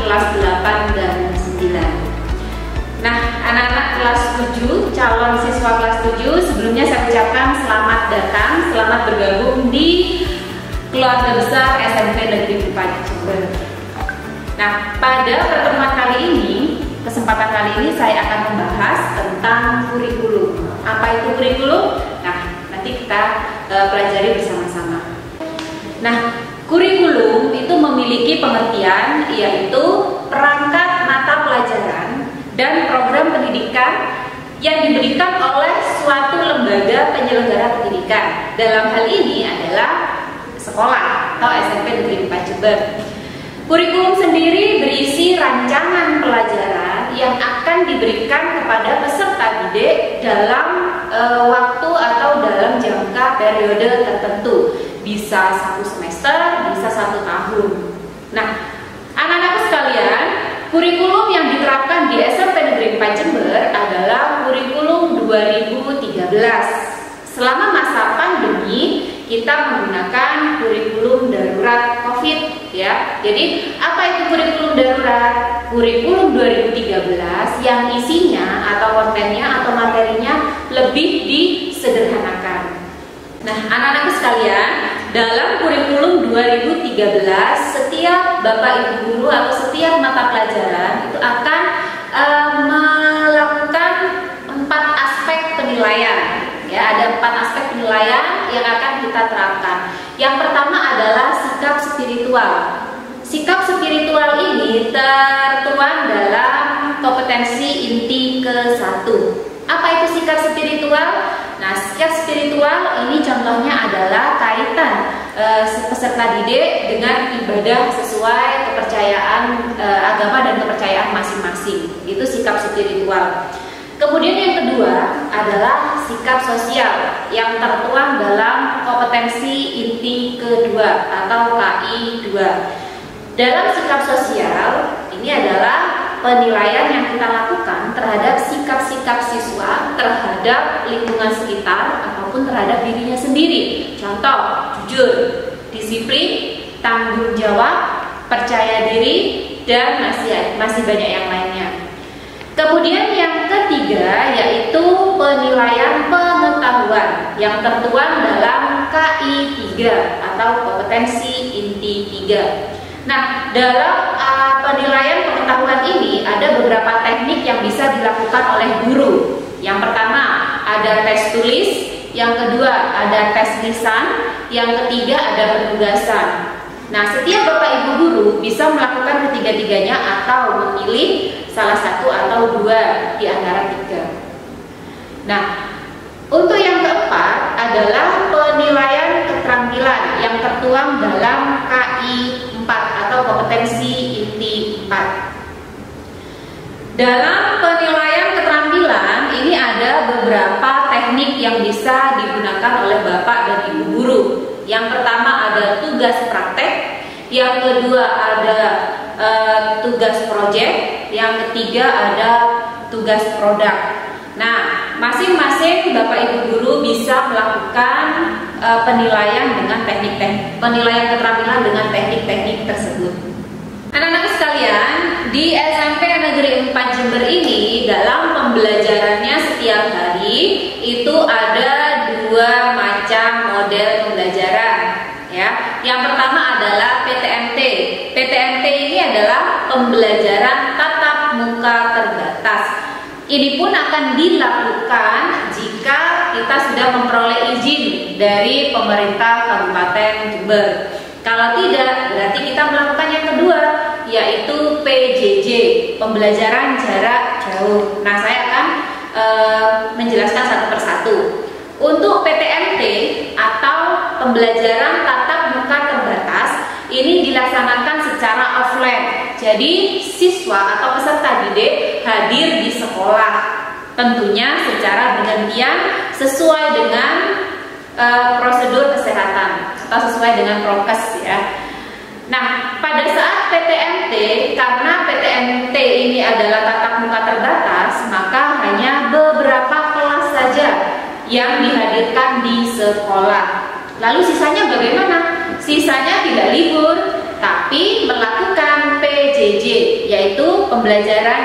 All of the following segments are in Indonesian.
kelas 8 dan 9. Nah, anak-anak kelas 7, calon siswa kelas 7, sebelumnya saya ucapkan selamat datang, selamat bergabung di keluarga besar SMP Negeri 4 Jember. Nah, pada pertemuan kali ini, kesempatan kali ini saya akan membahas tentang kurikulum. Apa itu kurikulum? Nah, nanti kita pelajari bersama-sama. Nah, kurikulum itu memiliki pengertian yaitu perangkat mata pelajaran dan program pendidikan yang diberikan oleh suatu lembaga penyelenggara pendidikan. Dalam hal ini adalah sekolah atau SMP Negeri 4 Jember. Kurikulum sendiri berisi rancangan pelajaran yang akan diberikan kepada peserta didik dalam waktu atau dalam jangka periode tertentu. Bisa 1 semester, bisa 1 tahun. Nah, anak-anak sekalian, kurikulum yang diterapkan di SMP Negeri 4 Jember adalah kurikulum 2013. Selama masa pandemi, kita menggunakan kurikulum darurat COVID ya. Jadi, apa itu kurikulum darurat? Kurikulum 2013 yang isinya atau kontennya atau materinya lebih disederhanakan. Nah, anak-anak sekalian, dalam kurikulum 2013, setiap Bapak Ibu guru atau setiap mata pelajaran itu akan melakukan 4 aspek penilaian. Ya, ada 4 aspek penilaian yang akan kita terapkan. Yang pertama adalah sikap spiritual. Sikap spiritual ini tertuang dalam kompetensi inti ke-1. Apa itu sikap spiritual? Nah, sikap spiritual ini contohnya adalah kaitan peserta didik dengan ibadah sesuai kepercayaan agama dan kepercayaan masing-masing. Itu sikap spiritual. Kemudian yang kedua adalah sikap sosial yang tertuang dalam kompetensi inti kedua atau KI 2. Dalam sikap sosial ini adalah penilaian yang kita lakukan terhadap sikap-sikap siswa terhadap lingkungan sekitar ataupun terhadap dirinya sendiri. Contoh, jujur, disiplin, tanggung jawab, percaya diri, dan masih banyak yang lainnya. Kemudian yang ketiga yaitu penilaian pengetahuan yang tertuang dalam KI 3 atau kompetensi inti 3. Nah, dalam penilaian pengetahuan ini ada beberapa teknik yang bisa dilakukan oleh guru. Yang pertama ada tes tulis, yang kedua ada tes lisan, yang ketiga ada penugasan. Nah, setiap Bapak Ibu guru bisa melakukan ketiga-tiganya atau memilih salah satu atau 2 di antara 3. Nah, untuk yang keempat adalah penilaian keterampilan yang tertuang dalam KI 4 atau kompetensi inti 4. Dalam penilaian keterampilan ini ada beberapa teknik yang bisa digunakan oleh Bapak dan Ibu guru. Yang pertama ada tugas praktek, yang kedua ada tugas proyek, yang ketiga ada tugas produk. Nah, masing-masing Bapak Ibu guru bisa melakukan penilaian dengan teknik-teknik penilaian keterampilan dengan teknik-teknik tersebut. Anak-anak sekalian, di SMP Negeri 4 Jember ini dalam pembelajarannya setiap hari itu ada 2 macam model pembelajaran ya. Yang pertama adalah PTMT. PTMT ini adalah pembelajaran tatap muka terbatas. Ini pun akan dilakukan jika kita sudah memperoleh izin dari pemerintah Kabupaten Jember. Kalau tidak, berarti kita melakukan yang kedua, yaitu PJJ, pembelajaran jarak jauh. Nah, saya akan menjelaskan satu persatu. Untuk PTMT atau pembelajaran tatap muka terbatas, ini dilaksanakan secara offline. Jadi, siswa atau peserta didik hadir di sekolah, tentunya secara bergantian sesuai dengan prosedur kesehatan atau sesuai dengan prokes ya. Nah, pada saat PTMT, karena PTMT ini adalah tatap muka terbatas, maka hanya beberapa kelas saja yang dihadirkan di sekolah. Lalu sisanya bagaimana? Sisanya tidak libur, tapi melakukan PJJ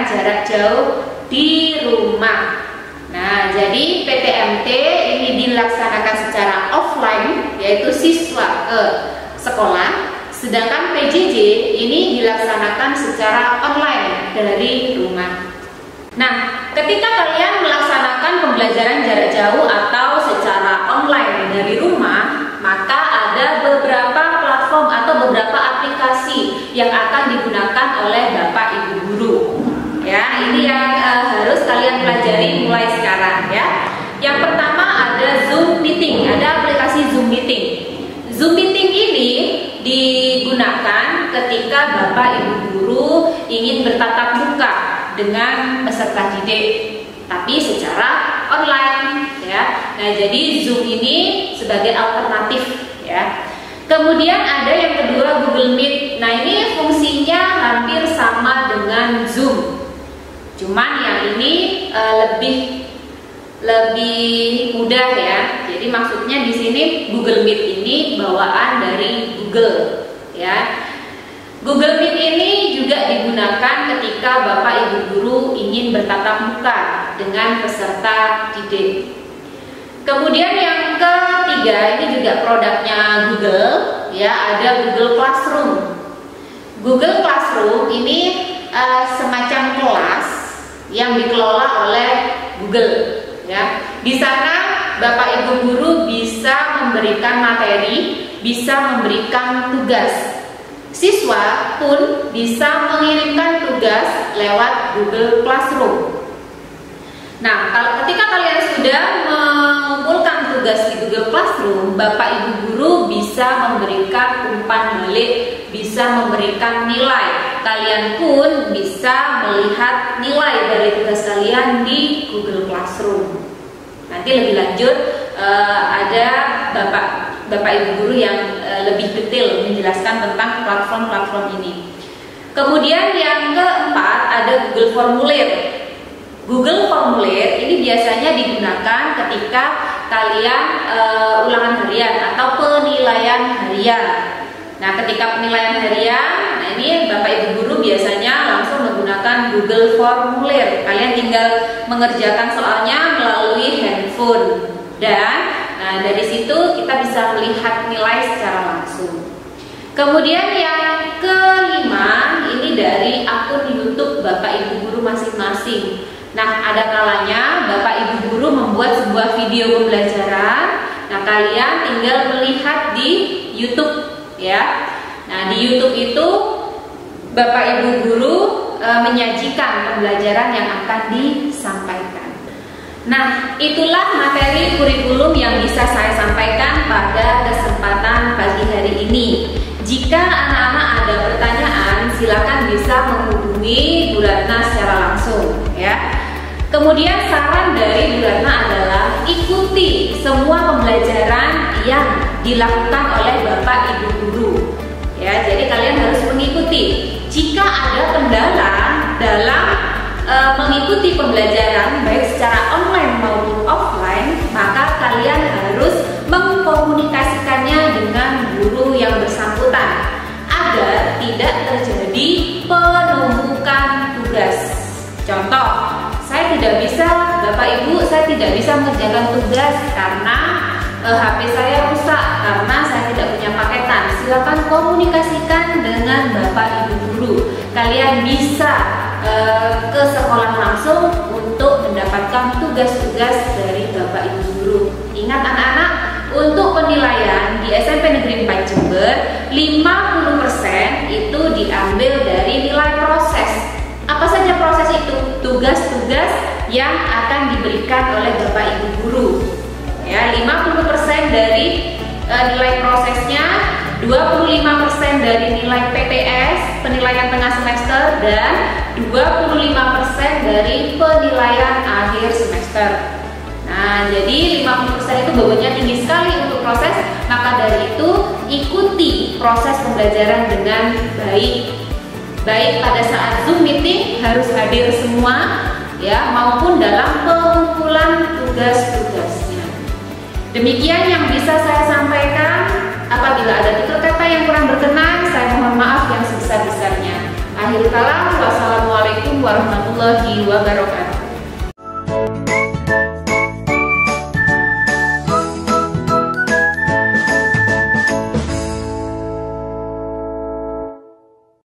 pembelajaran jarak jauh di rumah. Nah, jadi PTMT ini dilaksanakan secara offline, yaitu siswa ke sekolah, sedangkan PJJ ini dilaksanakan secara online dari rumah. Nah, ketika kalian melaksanakan pembelajaran jarak jauh atau secara online dari rumah, maka ada beberapa platform atau beberapa aplikasi yang akan digunakan oleh Bapak Ibu guru. Ya, ini yang harus kalian pelajari mulai sekarang ya. Yang pertama ada Zoom Meeting, ada aplikasi Zoom Meeting. Zoom Meeting ini digunakan ketika Bapak Ibu guru ingin bertatap muka dengan peserta didik, tapi secara online ya. Nah, jadi Zoom ini sebagai alternatif ya. Kemudian ada yang kedua Google Meet. Nah, ini fungsinya hampir sama dengan Zoom, cuman yang ini lebih mudah ya. Jadi maksudnya di sini Google Meet ini bawaan dari Google ya. Google Meet ini juga digunakan ketika Bapak Ibu guru ingin bertatap muka dengan peserta didik. Kemudian yang ketiga, ini juga produknya Google ya, ada Google Classroom. Google Classroom ini semacam kelas yang dikelola oleh Google ya. Di sana Bapak Ibu guru bisa memberikan materi, bisa memberikan tugas. Siswa pun bisa mengirimkan tugas lewat Google Classroom. Nah, ketika kalian sudah mengumpulkan tugas di Google Classroom, Bapak Ibu guru bisa memberikan umpan balik, bisa memberikan nilai. Kalian pun bisa melihat nilai dari tugas kalian di Google Classroom. Nanti lebih lanjut ada Bapak Ibu guru yang lebih detail menjelaskan tentang platform-platform ini. Kemudian yang keempat ada Google Formulir. Google Formulir ini biasanya digunakan ketika kalian ulangan harian atau penilaian harian. Nah, ketika penilaian harian, nah ini Bapak Ibu guru biasanya langsung menggunakan Google Formulir. Kalian tinggal mengerjakan soalnya melalui handphone dan dari situ kita bisa melihat nilai secara langsung. Kemudian yang kelima ini dari akun YouTube Bapak Ibu guru masing-masing. Nah, ada kalanya Bapak Ibu guru membuat sebuah video pembelajaran. Nah, kalian tinggal melihat di YouTube ya. Nah, di YouTube itu Bapak Ibu guru menyajikan pembelajaran yang akan disampaikan. Nah, itulah materi kurikulum yang bisa saya sampaikan pada kesempatan pagi hari ini. Jika anak-anak ada pertanyaan, silakan bisa menghubungi Bu Ratna secara langsung ya. Kemudian saran dari Bu Ratna adalah ikuti semua pembelajaran yang dilakukan oleh Bapak Ibu guru. Ya, jadi kalian harus mengikuti. Jika ada kendala dalam mengikuti pembelajaran baik secara online maupun offline, maka kalian harus mengkomunikasikannya dengan guru yang bersangkutan agar tidak terjadi penumpukan tugas. Contoh, saya tidak bisa, Bapak Ibu, saya tidak bisa mengerjakan tugas karena HP saya rusak, karena saya tidak punya paketan. Silakan komunikasikan dengan Bapak Ibu guru. Kalian bisa ke sekolah langsung untuk mendapatkan tugas-tugas dari Bapak Ibu guru. Ingat anak-anak, untuk penilaian di SMP Negeri 4 Jember 50% itu diambil dari nilai proses. Apa saja proses itu? Tugas-tugas yang akan diberikan oleh Bapak Ibu guru. Ya, 50% dari nilai prosesnya, 25% dari nilai PTS, penilaian tengah semester, dan 25% dari penilaian akhir semester. Nah, jadi 50% itu bobotnya tinggi sekali untuk proses, maka dari itu ikuti proses pembelajaran dengan baik. Baik pada saat Zoom meeting harus hadir semua ya, maupun dalam pengumpulan tugas-tugasnya. Demikian yang bisa saya sampaikan. Apabila ada tutur kata yang kurang berkenan, saya mohon maaf yang sebesar-besarnya. Akhirul kalam, wassalamualaikum warahmatullahi wabarakatuh.